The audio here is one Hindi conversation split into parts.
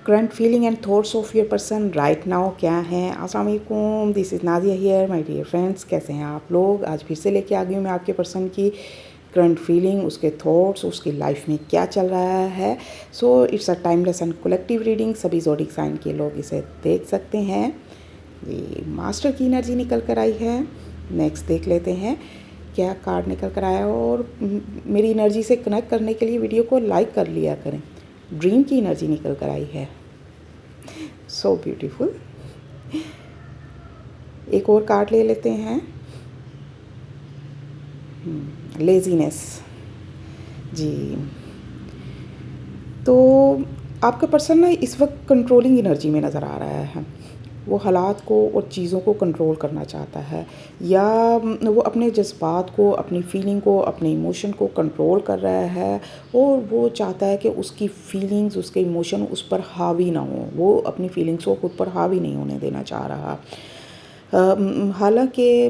Current feeling and thoughts of your person right now क्या हैं। अस्सलाम वालेकुम, this is Nadia here my dear friends. कैसे हैं आप लोग? आज फिर से लेके आ गई हूँ मैं आपके पर्सन की करंट फीलिंग, उसके थॉट्स, उसकी लाइफ में क्या चल रहा है। So it's a timeless and collective reading. सभी ज़ोडिक साइन के लोग इसे देख सकते हैं। ये मास्टर की एनर्जी निकल कर आई है। नेक्स्ट देख लेते हैं क्या कार्ड निकल कर आया। और मेरी एनर्जी से कनेक्ट करने के लिए वीडियो को लाइक कर लिया करें। ड्रीम की एनर्जी निकल कर आई है। So beautiful. एक और कार्ड ले लेते हैं। लेजीनेस जी। तो आपका पर्सन ना इस वक्त कंट्रोलिंग एनर्जी में नज़र आ रहा है। वो हालात को और चीज़ों को कंट्रोल करना चाहता है, या वो अपने जज्बात को, अपनी फीलिंग को, अपने इमोशन को कंट्रोल कर रहा है। और वो चाहता है कि उसकी फीलिंग्स, उसके इमोशन उस पर हावी ना हो। वो अपनी फीलिंग्स को खुद पर हावी नहीं होने देना चाह रहा। हालांकि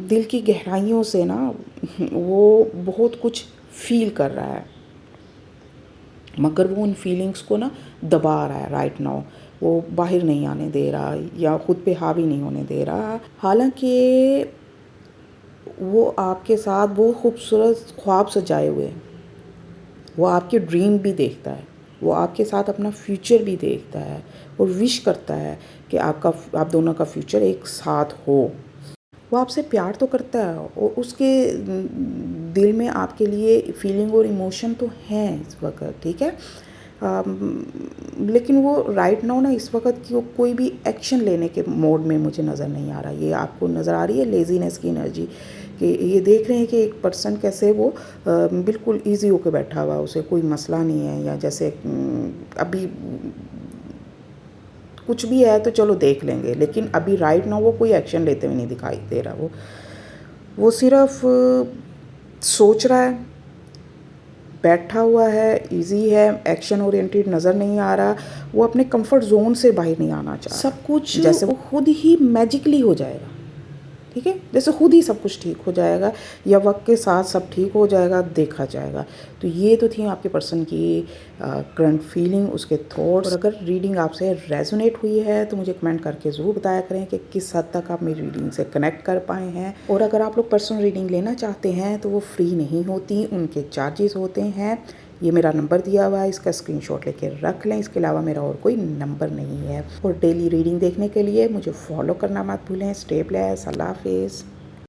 दिल की गहराइयों से ना वो बहुत कुछ फील कर रहा है, मगर वो उन फीलिंग्स को ना दबा रहा है राइट नाउ। वो बाहर नहीं आने दे रहा या खुद पे हावी नहीं होने दे रहा। हालांकि वो आपके साथ बहुत खूबसूरत ख्वाब सजाए हुए हैं। वो आपके ड्रीम भी देखता है, वो आपके साथ अपना फ्यूचर भी देखता है और विश करता है कि आप दोनों का फ्यूचर एक साथ हो। वो आपसे प्यार तो करता है और उसके दिल में आपके लिए फीलिंग और इमोशन तो हैं इस वक्त, ठीक है। लेकिन वो राइट नाउ ना इस वक्त की कोई भी एक्शन लेने के मोड में मुझे नज़र नहीं आ रहा। ये आपको नज़र आ रही है लेजीनेस की एनर्जी, कि ये देख रहे हैं कि एक पर्सन कैसे वो बिल्कुल ईजी होकर बैठा हुआ, उसे कोई मसला नहीं है, या जैसे अभी कुछ भी है तो चलो देख लेंगे, लेकिन अभी राइट नाउ वो कोई एक्शन लेते हुए नहीं दिखाई दे रहा। वो सिर्फ सोच रहा है, बैठा हुआ है, इजी है, एक्शन ओरिएंटेड नज़र नहीं आ रहा। वो अपने कंफर्ट जोन से बाहर नहीं आना चाह रहा। सब कुछ जैसे वो खुद ही मैजिकली हो जाएगा, ठीक है, जैसे खुद ही सब कुछ ठीक हो जाएगा या वक्त के साथ सब ठीक हो जाएगा, देखा जाएगा। तो ये तो थी आपके पर्सन की करंट फीलिंग, उसके थॉट्स। और अगर रीडिंग आपसे रेजोनेट हुई है तो मुझे कमेंट करके ज़रूर बताया करें कि किस हद तक आप मेरी रीडिंग से कनेक्ट कर पाए हैं। और अगर आप लोग पर्सनल रीडिंग लेना चाहते हैं तो वो फ्री नहीं होती, उनके चार्जेस होते हैं। ये मेरा नंबर दिया हुआ है, इसका स्क्रीनशॉट लेके रख लें। इसके अलावा मेरा और कोई नंबर नहीं है। और डेली रीडिंग देखने के लिए मुझे फॉलो करना मत भूलें। Stay blessed. अल्लाह हाफिज़।